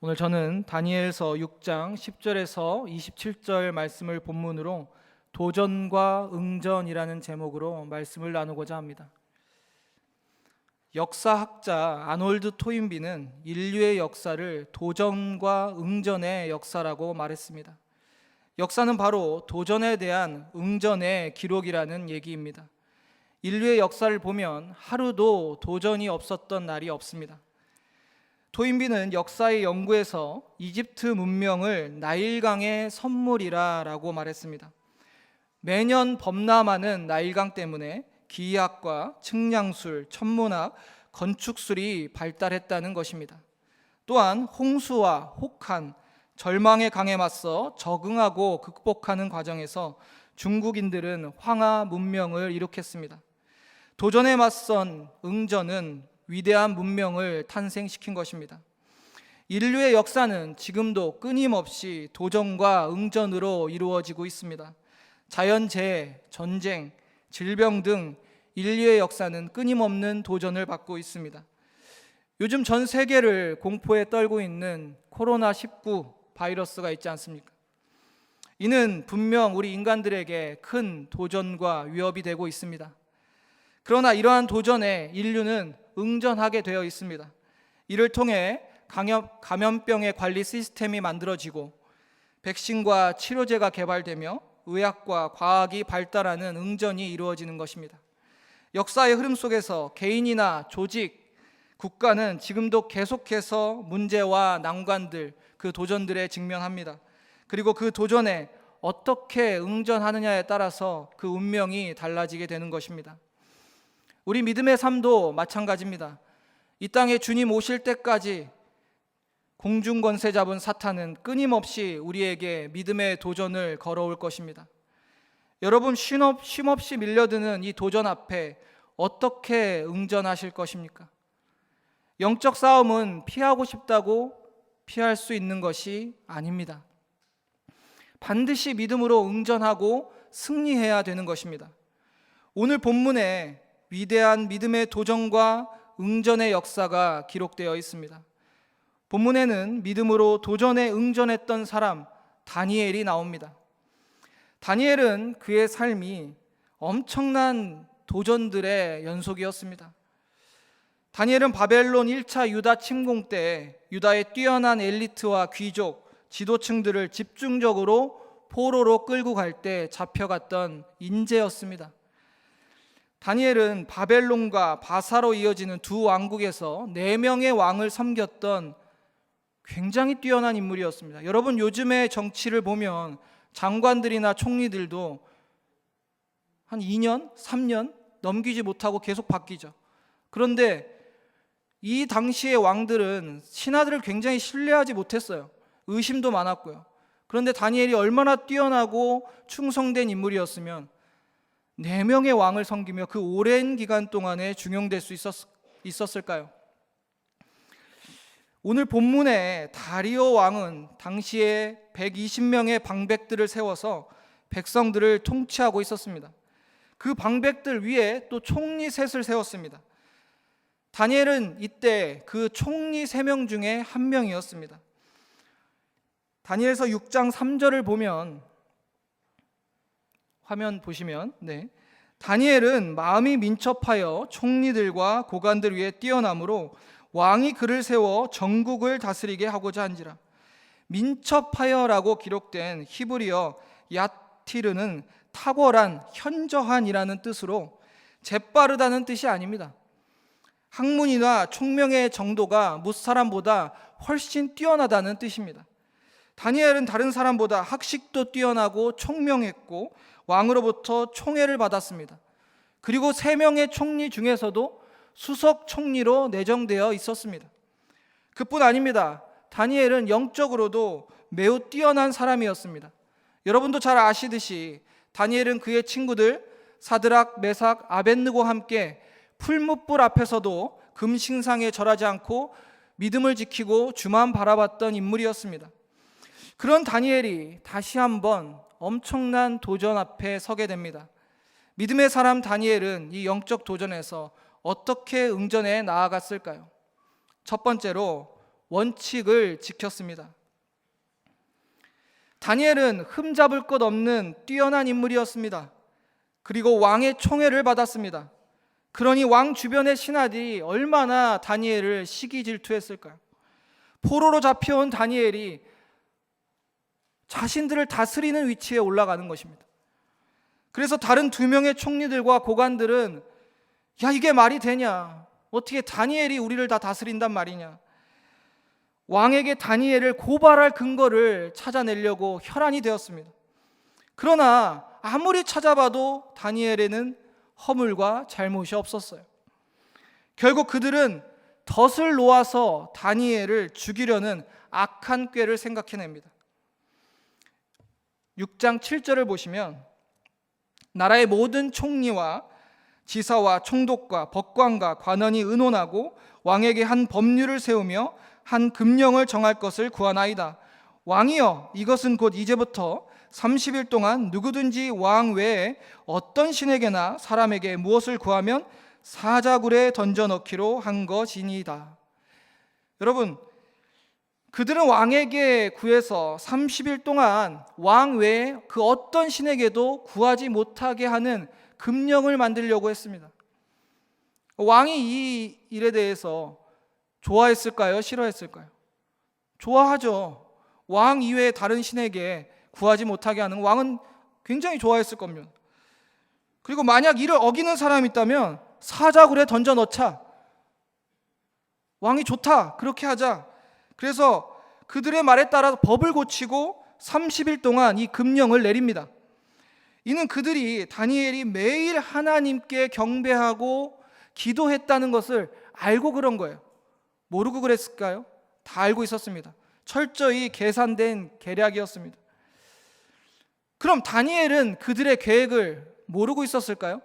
오늘 저는 다니엘서 6장 10절에서 27절 말씀을 본문으로 도전과 응전이라는 제목으로 말씀을 나누고자 합니다. 역사학자 아놀드 토인비는 인류의 역사를 도전과 응전의 역사라고 말했습니다. 역사는 바로 도전에 대한 응전의 기록이라는 얘기입니다. 인류의 역사를 보면 하루도 도전이 없었던 날이 없습니다. 토인비는 역사의 연구에서 이집트 문명을 나일강의 선물이라고 말했습니다. 매년 범람하는 나일강 때문에 기하학과, 측량술, 천문학, 건축술이 발달했다는 것입니다. 또한 홍수와 혹한, 절망의 강에 맞서 적응하고 극복하는 과정에서 중국인들은 황하 문명을 일으켰습니다. 도전에 맞선 응전은 위대한 문명을 탄생시킨 것입니다. 인류의 역사는 지금도 끊임없이 도전과 응전으로 이루어지고 있습니다. 자연재해, 전쟁, 질병 등 인류의 역사는 끊임없는 도전을 받고 있습니다. 요즘 전 세계를 공포에 떨고 있는 코로나19 바이러스가 있지 않습니까? 이는 분명 우리 인간들에게 큰 도전과 위협이 되고 있습니다. 그러나 이러한 도전에 인류는 응전하게 되어 있습니다. 이를 통해 감염병의 관리 시스템이 만들어지고 백신과 치료제가 개발되며 의학과 과학이 발달하는 응전이 이루어지는 것입니다. 역사의 흐름 속에서 개인이나 조직, 국가는 지금도 계속해서 문제와 난관들, 그 도전들에 직면합니다. 그리고 그 도전에 어떻게 응전하느냐에 따라서 그 운명이 달라지게 되는 것입니다. 우리 믿음의 삶도 마찬가지입니다. 이 땅에 주님 오실 때까지 공중권세 잡은 사탄은 끊임없이 우리에게 믿음의 도전을 걸어올 것입니다. 여러분, 쉼없이 밀려드는 이 도전 앞에 어떻게 응전하실 것입니까? 영적 싸움은 피하고 싶다고 피할 수 있는 것이 아닙니다. 반드시 믿음으로 응전하고 승리해야 되는 것입니다. 오늘 본문에 위대한 믿음의 도전과 응전의 역사가 기록되어 있습니다. 본문에는 믿음으로 도전에 응전했던 사람 다니엘이 나옵니다. 다니엘은 그의 삶이 엄청난 도전들의 연속이었습니다. 다니엘은 바벨론 1차 유다 침공 때 유다의 뛰어난 엘리트와 귀족, 지도층들을 집중적으로 포로로 끌고 갈 때 잡혀갔던 인재였습니다. 다니엘은 바벨론과 바사로 이어지는 두 왕국에서 4명의 왕을 섬겼던 굉장히 뛰어난 인물이었습니다. 여러분, 요즘의 정치를 보면 장관들이나 총리들도 한 2년, 3년 넘기지 못하고 계속 바뀌죠. 그런데 이 당시의 왕들은 신하들을 굉장히 신뢰하지 못했어요. 의심도 많았고요. 그런데 다니엘이 얼마나 뛰어나고 충성된 인물이었으면 4명의 왕을 섬기며 그 오랜 기간 동안에 중용될 수 있었을까요? 오늘 본문에 다리오 왕은 당시에 120명의 방백들을 세워서 백성들을 통치하고 있었습니다. 그 방백들 위에 또 총리 셋을 세웠습니다. 다니엘은 이때 그 총리 3명 중에 한 명이었습니다. 다니엘서 6장 3절을 보면, 화면 보시면, 다니엘은 마음이 민첩하여 총리들과 고관들 위에 뛰어남으로 왕이 그를 세워 전국을 다스리게 하고자 한지라. 민첩하여라고 기록된 히브리어 야티르는 탁월한, 현저한이라는 뜻으로 재빠르다는 뜻이 아닙니다. 학문이나 총명의 정도가 무사람보다 훨씬 뛰어나다는 뜻입니다. 다니엘은 다른 사람보다 학식도 뛰어나고 총명했고 왕으로부터 총애를 받았습니다. 그리고 3명의 총리 중에서도 수석 총리로 내정되어 있었습니다. 그뿐 아닙니다. 다니엘은 영적으로도 매우 뛰어난 사람이었습니다. 여러분도 잘 아시듯이 다니엘은 그의 친구들 사드락, 메삭, 아벳느고와 함께 풀무불 앞에서도 금신상에 절하지 않고 믿음을 지키고 주만 바라봤던 인물이었습니다. 그런 다니엘이 다시 한번 엄청난 도전 앞에 서게 됩니다. 믿음의 사람 다니엘은 이 영적 도전에서 어떻게 응전해 나아갔을까요? 첫 번째로 원칙을 지켰습니다. 다니엘은 흠잡을 것 없는 뛰어난 인물이었습니다. 그리고 왕의 총애를 받았습니다. 그러니 왕 주변의 신하들이 얼마나 다니엘을 시기 질투했을까요? 포로로 잡혀온 다니엘이 자신들을 다스리는 위치에 올라가는 것입니다. 그래서 다른 2명의 총리들과 고관들은 야, 이게 말이 되냐? 어떻게 다니엘이 우리를 다 다스린단 말이냐? 왕에게 다니엘을 고발할 근거를 찾아내려고 혈안이 되었습니다. 그러나 아무리 찾아봐도 다니엘에는 허물과 잘못이 없었어요. 결국 그들은 덫을 놓아서 다니엘을 죽이려는 악한 꾀를 생각해냅니다. 6장 7절을 보시면 나라의 모든 총리와 지사와 총독과 법관과 관원이 의논하고 왕에게 한 법률을 세우며 한 금령을 정할 것을 구하나이다. 왕이여, 이것은 곧 이제부터 30일 동안 누구든지 왕 외에 어떤 신에게나 사람에게 무엇을 구하면 사자굴에 던져 넣기로 한 것이니이다. 여러분, 그들은 왕에게 구해서 30일 동안 왕 외에 그 어떤 신에게도 구하지 못하게 하는 금령을 만들려고 했습니다. 왕이 이 일에 대해서 좋아했을까요? 싫어했을까요? 좋아하죠. 왕 이외에 다른 신에게 구하지 못하게 하는 왕은 굉장히 좋아했을 겁니다. 그리고 만약 이를 어기는 사람이 있다면 사자굴에 던져 넣자. 왕이 좋다. 그렇게 하자. 그래서 그들의 말에 따라 법을 고치고 30일 동안 이 금령을 내립니다. 이는 그들이 다니엘이 매일 하나님께 경배하고 기도했다는 것을 알고 그런 거예요. 모르고 그랬을까요? 다 알고 있었습니다. 철저히 계산된 계략이었습니다. 그럼 다니엘은 그들의 계획을 모르고 있었을까요?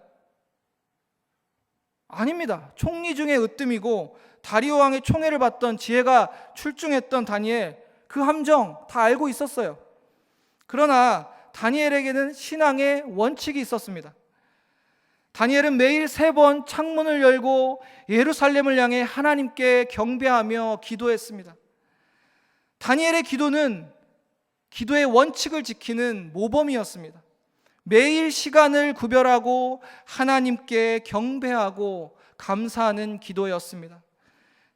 아닙니다. 총리 중에 으뜸이고 다리오 왕의 총애를 받던 지혜가 출중했던 다니엘, 그 함정 다 알고 있었어요. 그러나 다니엘에게는 신앙의 원칙이 있었습니다. 다니엘은 매일 3번 창문을 열고 예루살렘을 향해 하나님께 경배하며 기도했습니다. 다니엘의 기도는 기도의 원칙을 지키는 모범이었습니다. 매일 시간을 구별하고 하나님께 경배하고 감사하는 기도였습니다.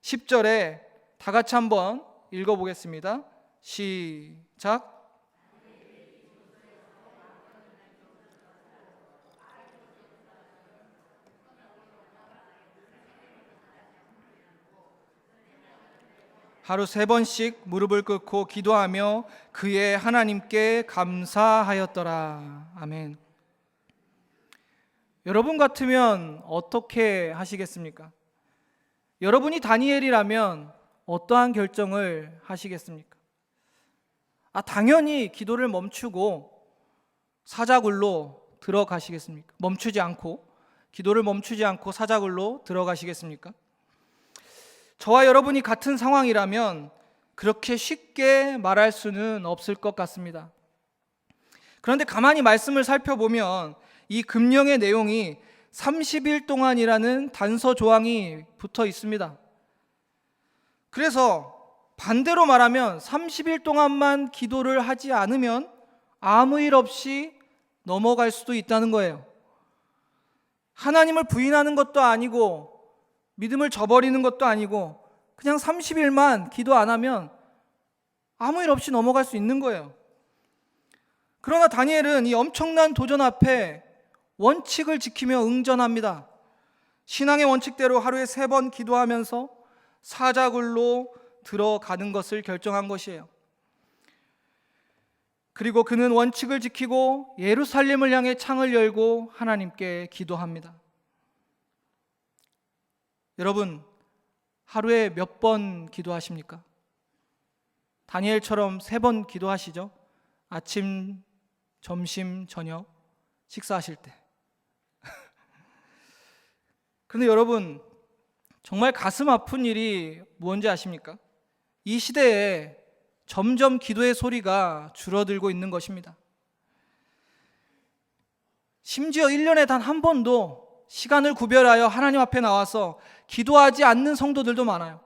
10절에 다 같이 한번 읽어보겠습니다. 시작. 하루 3번씩 무릎을 꿇고 기도하며 그의 하나님께 감사하였더라. 아멘. 여러분 같으면 어떻게 하시겠습니까? 여러분이 다니엘이라면 어떠한 결정을 하시겠습니까? 당연히 기도를 멈추고 사자굴로 들어가시겠습니까? 기도를 멈추지 않고 사자굴로 들어가시겠습니까? 저와 여러분이 같은 상황이라면 그렇게 쉽게 말할 수는 없을 것 같습니다. 그런데 가만히 말씀을 살펴보면 이 금령의 내용이 30일 동안이라는 단서 조항이 붙어 있습니다. 그래서 반대로 말하면 30일 동안만 기도를 하지 않으면 아무 일 없이 넘어갈 수도 있다는 거예요. 하나님을 부인하는 것도 아니고 믿음을 저버리는 것도 아니고 그냥 30일만 기도 안 하면 아무 일 없이 넘어갈 수 있는 거예요. 그러나 다니엘은 이 엄청난 도전 앞에 원칙을 지키며 응전합니다. 신앙의 원칙대로 하루에 3번 기도하면서 사자굴로 들어가는 것을 결정한 것이에요. 그리고 그는 원칙을 지키고 예루살렘을 향해 창을 열고 하나님께 기도합니다. 여러분, 하루에 몇 번 기도하십니까? 다니엘처럼 3번 기도하시죠? 아침, 점심, 저녁, 식사하실 때. 그런데 여러분, 정말 가슴 아픈 일이 뭔지 아십니까? 이 시대에 점점 기도의 소리가 줄어들고 있는 것입니다. 심지어 1년에 단 한 번도 시간을 구별하여 하나님 앞에 나와서 기도하지 않는 성도들도 많아요.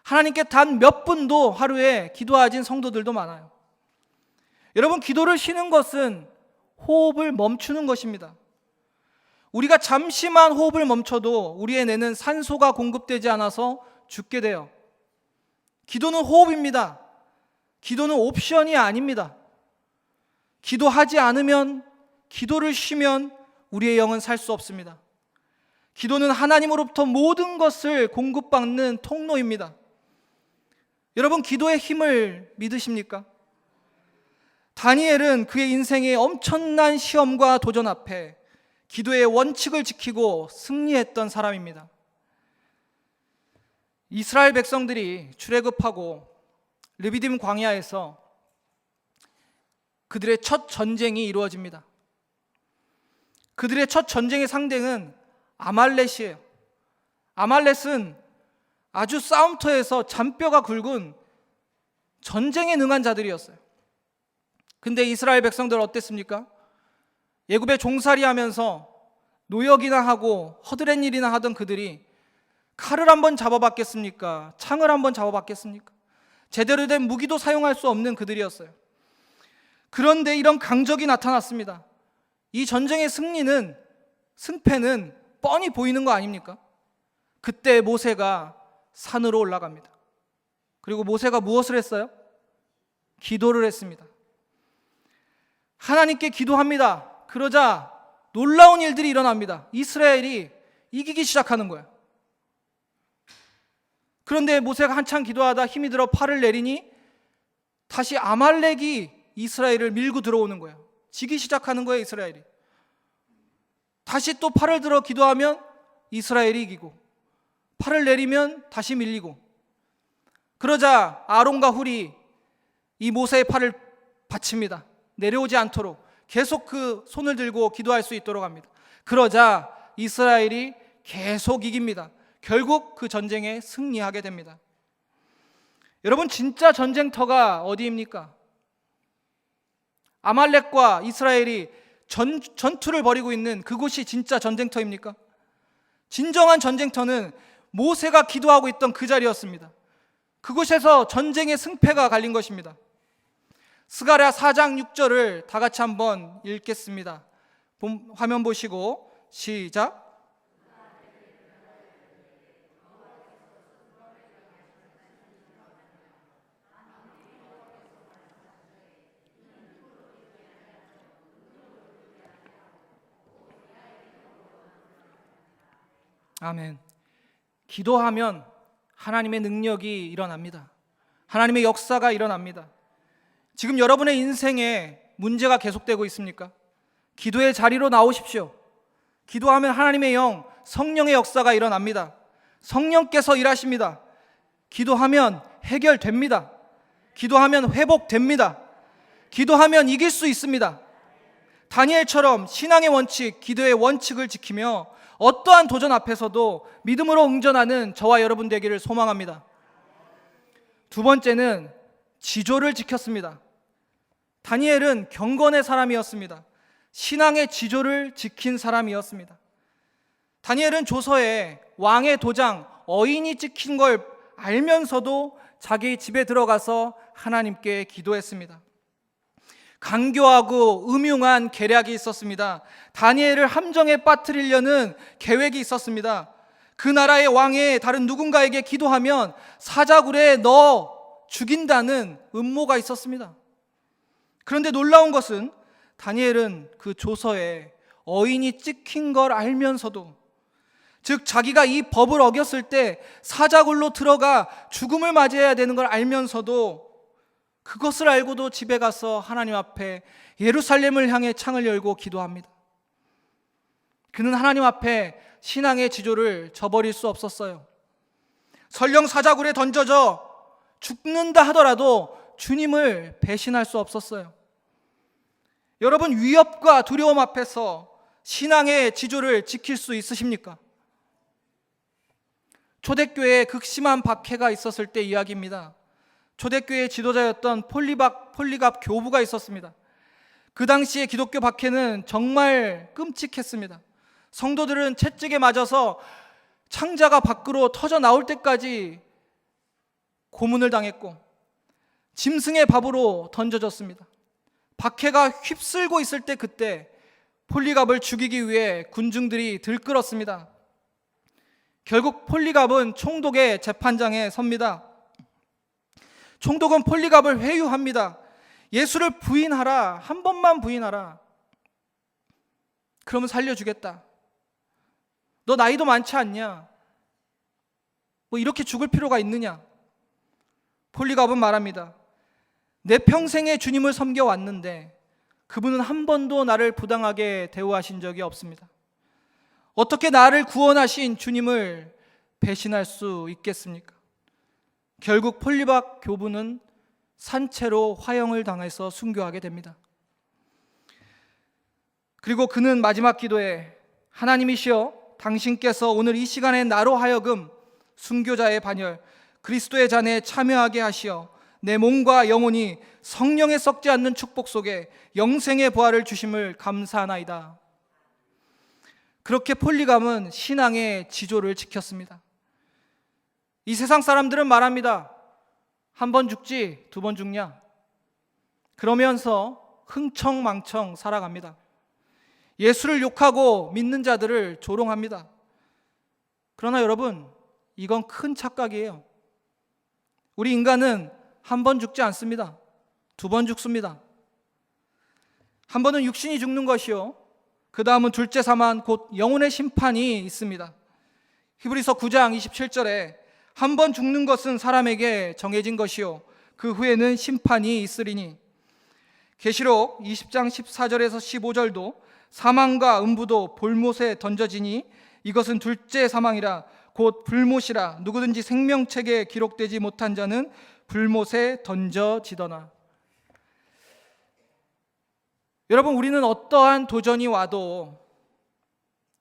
하나님께 단 몇 분도 하루에 기도하진 성도들도 많아요. 여러분, 기도를 쉬는 것은 호흡을 멈추는 것입니다. 우리가 잠시만 호흡을 멈춰도 우리의 뇌는 산소가 공급되지 않아서 죽게 돼요. 기도는 호흡입니다. 기도는 옵션이 아닙니다. 기도하지 않으면, 기도를 쉬면 우리의 영은 살 수 없습니다. 기도는 하나님으로부터 모든 것을 공급받는 통로입니다. 여러분, 기도의 힘을 믿으십니까? 다니엘은 그의 인생의 엄청난 시험과 도전 앞에 기도의 원칙을 지키고 승리했던 사람입니다. 이스라엘 백성들이 출애굽하고 르비딤 광야에서 그들의 첫 전쟁이 이루어집니다. 그들의 첫 전쟁의 상대는 아말렉이에요. 아말렉은 아주 싸움터에서 잔뼈가 굵은 전쟁에 능한 자들이었어요. 근데 이스라엘 백성들 어땠습니까? 애굽에 종살이 하면서 노역이나 하고 허드렛 일이나 하던 그들이 칼을 한번 잡아봤겠습니까? 창을 한번 잡아봤겠습니까? 제대로 된 무기도 사용할 수 없는 그들이었어요. 그런데 이런 강적이 나타났습니다. 이 전쟁의 승패는 뻔히 보이는 거 아닙니까? 그때 모세가 산으로 올라갑니다. 그리고 모세가 무엇을 했어요? 기도를 했습니다. 하나님께 기도합니다. 그러자 놀라운 일들이 일어납니다. 이스라엘이 이기기 시작하는 거예요. 그런데 모세가 한참 기도하다 힘이 들어 팔을 내리니 다시 아말렉이 이스라엘을 밀고 들어오는 거예요. 지기 시작하는 거예요, 이스라엘이. 다시 또 팔을 들어 기도하면 이스라엘이 이기고, 팔을 내리면 다시 밀리고. 그러자 아론과 훌이 이 모세의 팔을 받칩니다. 내려오지 않도록 계속 그 손을 들고 기도할 수 있도록 합니다. 그러자 이스라엘이 계속 이깁니다. 결국 그 전쟁에 승리하게 됩니다. 여러분, 진짜 전쟁터가 어디입니까? 아말렉과 이스라엘이 전투를 벌이고 있는 그곳이 진짜 전쟁터입니까? 진정한 전쟁터는 모세가 기도하고 있던 그 자리였습니다. 그곳에서 전쟁의 승패가 갈린 것입니다. 스가랴 4장 6절을 다 같이 한번 읽겠습니다. 화면 보시고 시작. 아멘. 기도하면 하나님의 능력이 일어납니다. 하나님의 역사가 일어납니다. 지금 여러분의 인생에 문제가 계속되고 있습니까? 기도의 자리로 나오십시오. 기도하면 하나님의 영, 성령의 역사가 일어납니다. 성령께서 일하십니다. 기도하면 해결됩니다. 기도하면 회복됩니다. 기도하면 이길 수 있습니다. 다니엘처럼 신앙의 원칙, 기도의 원칙을 지키며 어떠한 도전 앞에서도 믿음으로 응전하는 저와 여러분 되기를 소망합니다. 두 번째는 지조를 지켰습니다. 다니엘은 경건의 사람이었습니다. 신앙의 지조를 지킨 사람이었습니다. 다니엘은 조서에 왕의 도장, 어인이 찍힌 걸 알면서도 자기 집에 들어가서 하나님께 기도했습니다. 강교하고 음흉한 계략이 있었습니다. 다니엘을 함정에 빠뜨리려는 계획이 있었습니다. 그 나라의 왕의 다른 누군가에게 기도하면 사자굴에 넣어 죽인다는 음모가 있었습니다. 그런데 놀라운 것은 다니엘은 그 조서에 어인이 찍힌 걸 알면서도, 즉 자기가 이 법을 어겼을 때 사자굴로 들어가 죽음을 맞이해야 되는 걸 알면서도, 그것을 알고도 집에 가서 하나님 앞에 예루살렘을 향해 창을 열고 기도합니다. 그는 하나님 앞에 신앙의 지조를 저버릴 수 없었어요. 설령 사자굴에 던져져 죽는다 하더라도 주님을 배신할 수 없었어요. 여러분, 위협과 두려움 앞에서 신앙의 지조를 지킬 수 있으십니까? 초대교회에 극심한 박해가 있었을 때 이야기입니다. 초대교회의 지도자였던 폴리갑 교부가 있었습니다. 그 당시에 기독교 박해는 정말 끔찍했습니다. 성도들은 채찍에 맞아서 창자가 밖으로 터져 나올 때까지 고문을 당했고 짐승의 밥으로 던져졌습니다. 박해가 휩쓸고 있을 때 그때 폴리갑을 죽이기 위해 군중들이 들끓었습니다. 결국 폴리갑은 총독의 재판장에 섭니다. 총독은 폴리갑을 회유합니다. 예수를 부인하라. 한 번만 부인하라. 그러면 살려주겠다. 너 나이도 많지 않냐? 뭐 이렇게 죽을 필요가 있느냐? 폴리갑은 말합니다. 내 평생에 주님을 섬겨왔는데 그분은 한 번도 나를 부당하게 대우하신 적이 없습니다. 어떻게 나를 구원하신 주님을 배신할 수 있겠습니까? 결국 폴리갑 교부는 산채로 화형을 당해서 순교하게 됩니다. 그리고 그는 마지막 기도에 하나님이시여 당신께서 오늘 이 시간에 나로 하여금 순교자의 반열 그리스도의 잔에 참여하게 하시어 내 몸과 영혼이 성령에 썩지 않는 축복 속에 영생의 부활을 주심을 감사하나이다. 그렇게 폴리갑은 신앙의 지조를 지켰습니다. 이 세상 사람들은 말합니다. 한 번 죽지 두 번 죽냐? 그러면서 흥청망청 살아갑니다. 예수를 욕하고 믿는 자들을 조롱합니다. 그러나 여러분, 이건 큰 착각이에요. 우리 인간은 한 번 죽지 않습니다. 두 번 죽습니다. 한 번은 육신이 죽는 것이요, 그 다음은 둘째 사망 곧 영혼의 심판이 있습니다. 히브리서 9장 27절에 한 번 죽는 것은 사람에게 정해진 것이요 그 후에는 심판이 있으리니, 계시록 20장 14절에서 15절도 사망과 음부도 볼못에 던져지니 이것은 둘째 사망이라 곧 불못이라 누구든지 생명책에 기록되지 못한 자는 불못에 던져지더나. 여러분, 우리는 어떠한 도전이 와도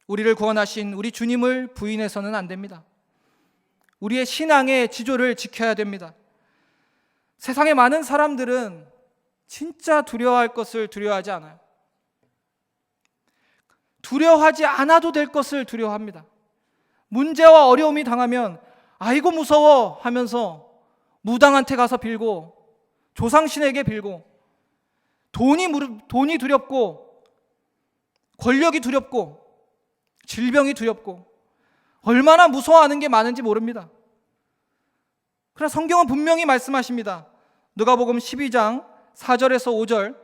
우리를 구원하신 우리 주님을 부인해서는 안 됩니다. 우리의 신앙의 지조를 지켜야 됩니다. 세상의 많은 사람들은 진짜 두려워할 것을 두려워하지 않아요. 두려워하지 않아도 될 것을 두려워합니다. 문제와 어려움이 당하면 아이고 무서워 하면서 무당한테 가서 빌고 조상신에게 빌고, 돈이 두렵고 권력이 두렵고 질병이 두렵고 얼마나 무서워하는 게 많은지 모릅니다. 그러나 성경은 분명히 말씀하십니다. 누가복음 12장 4절에서 5절,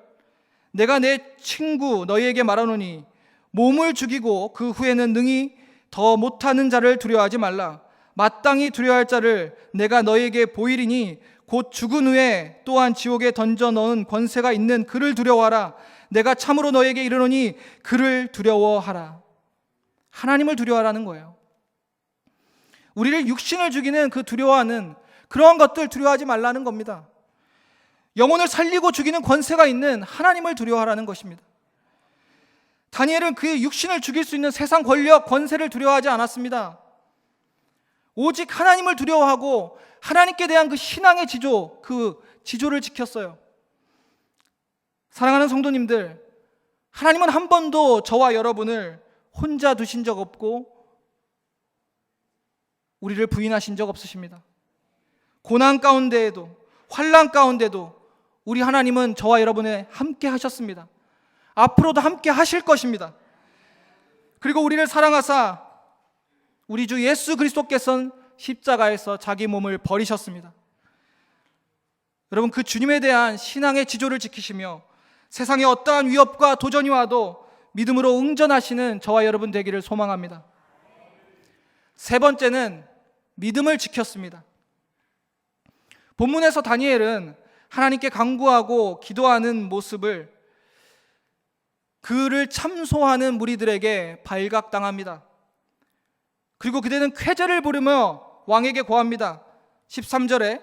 내가 내 친구 너희에게 말하노니 몸을 죽이고 그 후에는 능히 더 못하는 자를 두려워하지 말라. 마땅히 두려워할 자를 내가 너희에게 보이리니 곧 죽은 후에 또한 지옥에 던져 넣은 권세가 있는 그를 두려워하라. 내가 참으로 너희에게 이르노니 그를 두려워하라. 하나님을 두려워하라는 거예요. 우리를 육신을 죽이는 그 두려워하는 그러한 것들 두려워하지 말라는 겁니다. 영혼을 살리고 죽이는 권세가 있는 하나님을 두려워하라는 것입니다. 다니엘은 그의 육신을 죽일 수 있는 세상 권력, 권세를 두려워하지 않았습니다. 오직 하나님을 두려워하고 하나님께 대한 그 신앙의 지조, 그 지조를 지켰어요. 사랑하는 성도님들, 하나님은 한 번도 저와 여러분을 혼자 두신 적 없고 우리를 부인하신 적 없으십니다. 고난 가운데에도 환난 가운데도 우리 하나님은 저와 여러분의 함께 하셨습니다. 앞으로도 함께 하실 것입니다. 그리고 우리를 사랑하사 우리 주 예수 그리스도께서는 십자가에서 자기 몸을 버리셨습니다. 여러분, 그 주님에 대한 신앙의 지조를 지키시며 세상에 어떠한 위협과 도전이 와도 믿음으로 응전하시는 저와 여러분 되기를 소망합니다. 세 번째는 믿음을 지켰습니다. 본문에서 다니엘은 하나님께 간구하고 기도하는 모습을 그를 참소하는 무리들에게 발각당합니다. 그리고 그들은 쾌제를 부르며 왕에게 고합니다. 13절에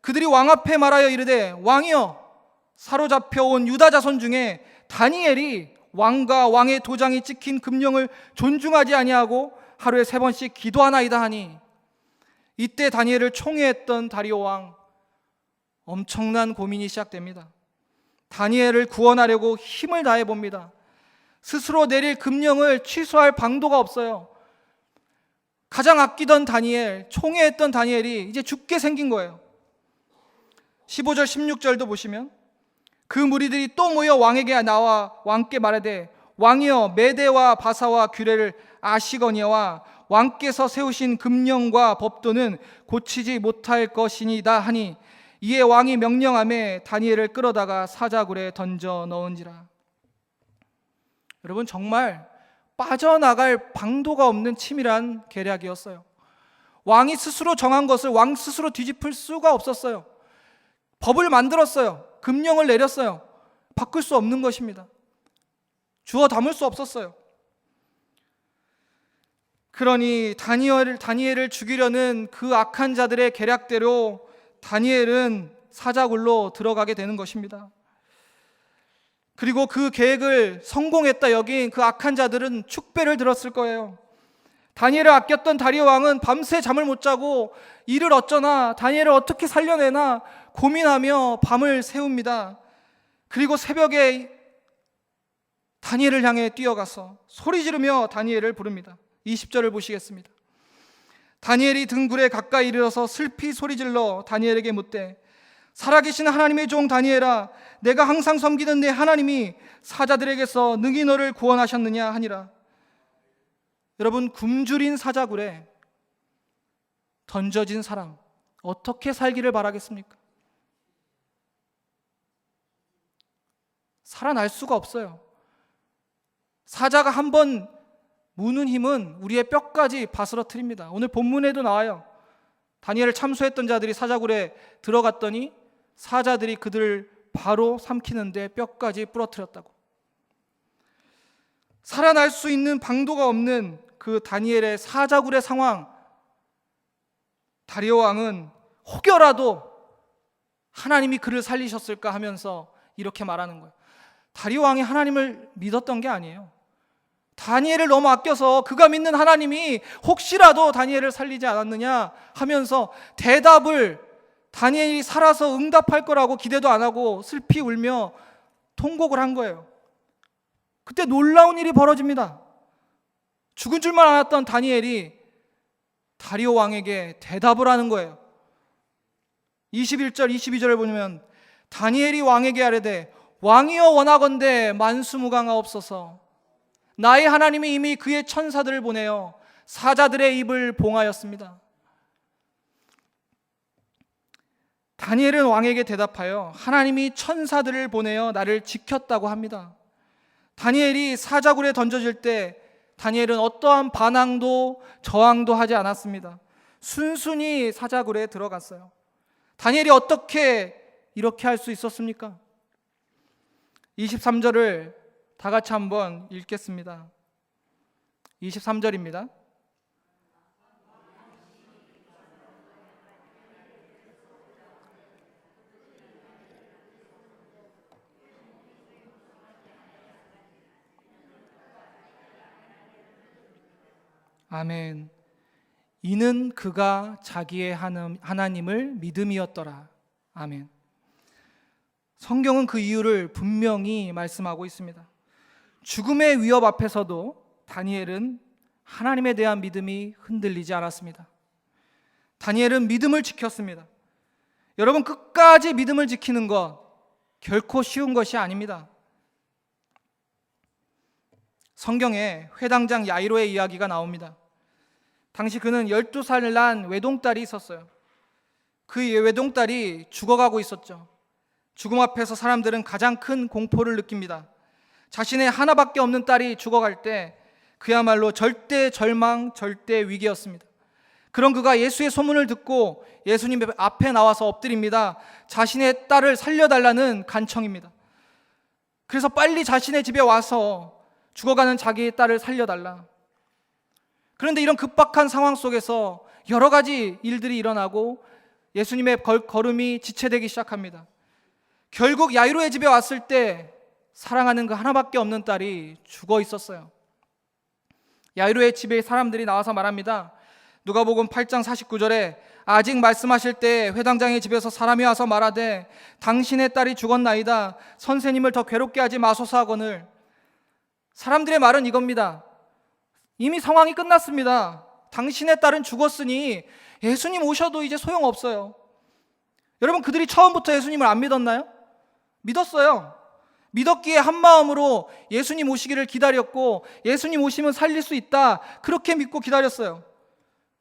그들이 왕 앞에 말하여 이르되 왕이여, 사로잡혀온 유다 자손 중에 다니엘이 왕과 왕의 도장이 찍힌 금령을 존중하지 아니하고 하루에 3번씩 기도하나이다 하니, 이때 다니엘을 총애했던 다리오 왕, 엄청난 고민이 시작됩니다. 다니엘을 구원하려고 힘을 다해 봅니다. 스스로 내릴 금령을 취소할 방도가 없어요. 가장 아끼던 다니엘, 총애했던 다니엘이 이제 죽게 생긴 거예요. 15절 16절도 보시면 그 무리들이 또 모여 왕에게 나와 왕께 말하되 왕이여 메대와 바사와 규례를 아시거니와 왕께서 세우신 금령과 법도는 고치지 못할 것이니다 하니 이에 왕이 명령하매 다니엘을 끌어다가 사자굴에 던져 넣은지라. 여러분, 정말 빠져나갈 방도가 없는 치밀한 계략이었어요. 왕이 스스로 정한 것을 왕 스스로 뒤집을 수가 없었어요. 법을 만들었어요. 금령을 내렸어요. 바꿀 수 없는 것입니다. 주워 담을 수 없었어요. 그러니 다니엘을 죽이려는 그 악한 자들의 계략대로 다니엘은 사자굴로 들어가게 되는 것입니다. 그리고 그 계획을 성공했다 여긴 그 악한 자들은 축배를 들었을 거예요. 다니엘을 아꼈던 다리오 왕은 밤새 잠을 못 자고 이를 어쩌나 다니엘을 어떻게 살려내나 고민하며 밤을 새웁니다. 그리고 새벽에 다니엘을 향해 뛰어가서 소리 지르며 다니엘을 부릅니다. 20절을 보시겠습니다. 다니엘이 등굴에 가까이 이르러서 슬피 소리질러 다니엘에게 묻되 살아계신 하나님의 종 다니엘아, 내가 항상 섬기는 내 하나님이 사자들에게서 능히 너를 구원하셨느냐 하니라. 여러분, 굶주린 사자굴에 던져진 사람 어떻게 살기를 바라겠습니까? 살아날 수가 없어요. 사자가 한번 무는 힘은 우리의 뼈까지 바스러뜨립니다. 오늘 본문에도 나와요. 다니엘을 참수했던 자들이 사자굴에 들어갔더니 사자들이 그들을 바로 삼키는데 뼈까지 부러뜨렸다고. 살아날 수 있는 방도가 없는 그 다니엘의 사자굴의 상황, 다리오 왕은 혹여라도 하나님이 그를 살리셨을까 하면서 이렇게 말하는 거예요. 다리오 왕이 하나님을 믿었던 게 아니에요. 다니엘을 너무 아껴서 그가 믿는 하나님이 혹시라도 다니엘을 살리지 않았느냐 하면서 대답을 다니엘이 살아서 응답할 거라고 기대도 안 하고 슬피 울며 통곡을 한 거예요. 그때 놀라운 일이 벌어집니다. 죽은 줄만 알았던 다니엘이 다리오 왕에게 대답을 하는 거예요. 21절 22절을 보면 다니엘이 왕에게 아뢰되 왕이여 원하건대 만수무강하옵소서. 나의 하나님이 이미 그의 천사들을 보내어 사자들의 입을 봉하였습니다. 다니엘은 왕에게 대답하여 하나님이 천사들을 보내어 나를 지켰다고 합니다. 다니엘이 사자굴에 던져질 때 다니엘은 어떠한 반항도 저항도 하지 않았습니다. 순순히 사자굴에 들어갔어요. 다니엘이 어떻게 이렇게 할 수 있었습니까? 23절을 다 같이 한번 읽겠습니다. 23절입니다. 아멘. 이는 그가 자기의 하나님을 믿음이었더라. 아멘. 성경은 그 이유를 분명히 말씀하고 있습니다. 죽음의 위협 앞에서도 다니엘은 하나님에 대한 믿음이 흔들리지 않았습니다. 다니엘은 믿음을 지켰습니다. 여러분, 끝까지 믿음을 지키는 것 결코 쉬운 것이 아닙니다. 성경에 회당장 야이로의 이야기가 나옵니다. 당시 그는 12살 난 외동딸이 있었어요. 그 외동딸이 죽어가고 있었죠. 죽음 앞에서 사람들은 가장 큰 공포를 느낍니다. 자신의 하나밖에 없는 딸이 죽어갈 때 그야말로 절대 절망, 절대 위기였습니다. 그런 그가 예수의 소문을 듣고 예수님 앞에 나와서 엎드립니다. 자신의 딸을 살려달라는 간청입니다. 그래서 빨리 자신의 집에 와서 죽어가는 자기의 딸을 살려달라. 그런데 이런 급박한 상황 속에서 여러 가지 일들이 일어나고 예수님의 걸음이 지체되기 시작합니다. 결국 야이로의 집에 왔을 때 사랑하는 그 하나밖에 없는 딸이 죽어 있었어요. 야이로의 집에 사람들이 나와서 말합니다. 누가복음 8장 49절에 아직 말씀하실 때 회당장의 집에서 사람이 와서 말하되 당신의 딸이 죽었나이다. 선생님을 더 괴롭게 하지 마소서 하거늘. 사람들의 말은 이겁니다. 이미 상황이 끝났습니다. 당신의 딸은 죽었으니 예수님 오셔도 이제 소용없어요. 여러분, 그들이 처음부터 예수님을 안 믿었나요? 믿었어요. 믿었기에 한 마음으로 예수님 오시기를 기다렸고, 예수님 오시면 살릴 수 있다, 그렇게 믿고 기다렸어요.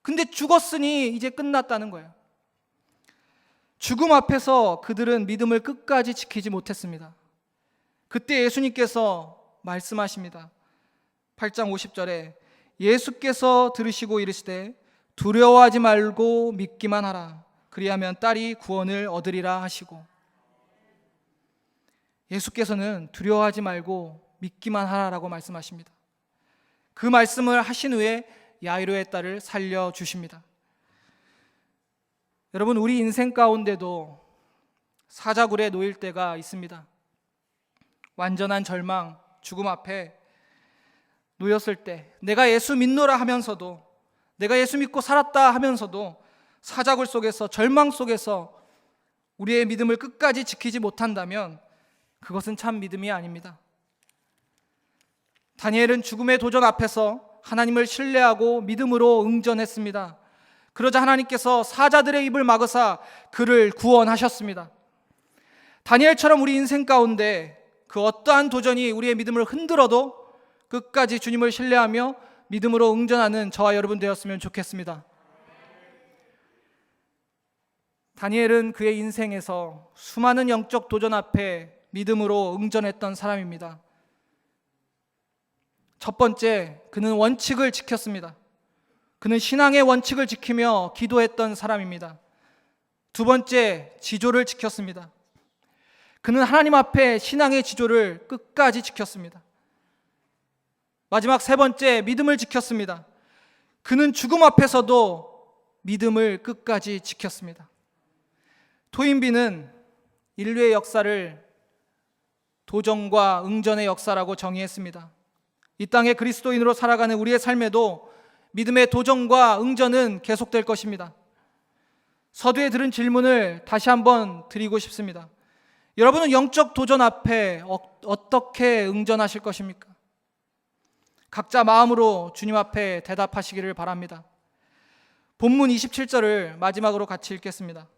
근데 죽었으니 이제 끝났다는 거예요. 죽음 앞에서 그들은 믿음을 끝까지 지키지 못했습니다. 그때 예수님께서 말씀하십니다. 8장 50절에 예수께서 들으시고 이르시되 두려워하지 말고 믿기만 하라. 그리하면 딸이 구원을 얻으리라 하시고, 예수께서는 두려워하지 말고 믿기만 하라라고 말씀하십니다. 그 말씀을 하신 후에 야이로의 딸을 살려주십니다. 여러분, 우리 인생 가운데도 사자굴에 놓일 때가 있습니다. 완전한 절망, 죽음 앞에 놓였을 때, 내가 예수 믿노라 하면서도, 내가 예수 믿고 살았다 하면서도 사자굴 속에서, 절망 속에서 우리의 믿음을 끝까지 지키지 못한다면 그것은 참 믿음이 아닙니다. 다니엘은 죽음의 도전 앞에서 하나님을 신뢰하고 믿음으로 응전했습니다. 그러자 하나님께서 사자들의 입을 막으사 그를 구원하셨습니다. 다니엘처럼 우리 인생 가운데 그 어떠한 도전이 우리의 믿음을 흔들어도 끝까지 주님을 신뢰하며 믿음으로 응전하는 저와 여러분 되었으면 좋겠습니다. 다니엘은 그의 인생에서 수많은 영적 도전 앞에 믿음으로 응전했던 사람입니다. 첫 번째, 그는 원칙을 지켰습니다. 그는 신앙의 원칙을 지키며 기도했던 사람입니다. 두 번째, 지조를 지켰습니다. 그는 하나님 앞에 신앙의 지조를 끝까지 지켰습니다. 마지막 세 번째, 믿음을 지켰습니다. 그는 죽음 앞에서도 믿음을 끝까지 지켰습니다. 토인비는 인류의 역사를 도전과 응전의 역사라고 정의했습니다. 이 땅에 그리스도인으로 살아가는 우리의 삶에도 믿음의 도전과 응전은 계속될 것입니다. 서두에 들은 질문을 다시 한번 드리고 싶습니다. 여러분은 영적 도전 앞에 어떻게 응전하실 것입니까? 각자 마음으로 주님 앞에 대답하시기를 바랍니다. 본문 27절을 마지막으로 같이 읽겠습니다.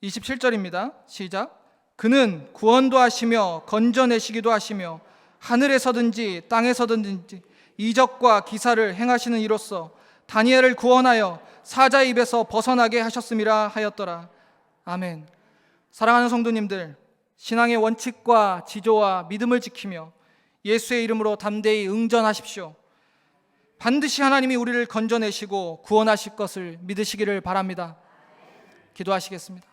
27절입니다. 시작. 그는 구원도 하시며 건져내시기도 하시며 하늘에서든지 땅에서든지 이적과 기사를 행하시는 이로써 다니엘을 구원하여 사자의 입에서 벗어나게 하셨음이라 하였더라. 아멘. 사랑하는 성도님들, 신앙의 원칙과 지조와 믿음을 지키며 예수의 이름으로 담대히 응전하십시오. 반드시 하나님이 우리를 건져내시고 구원하실 것을 믿으시기를 바랍니다. 기도하시겠습니다.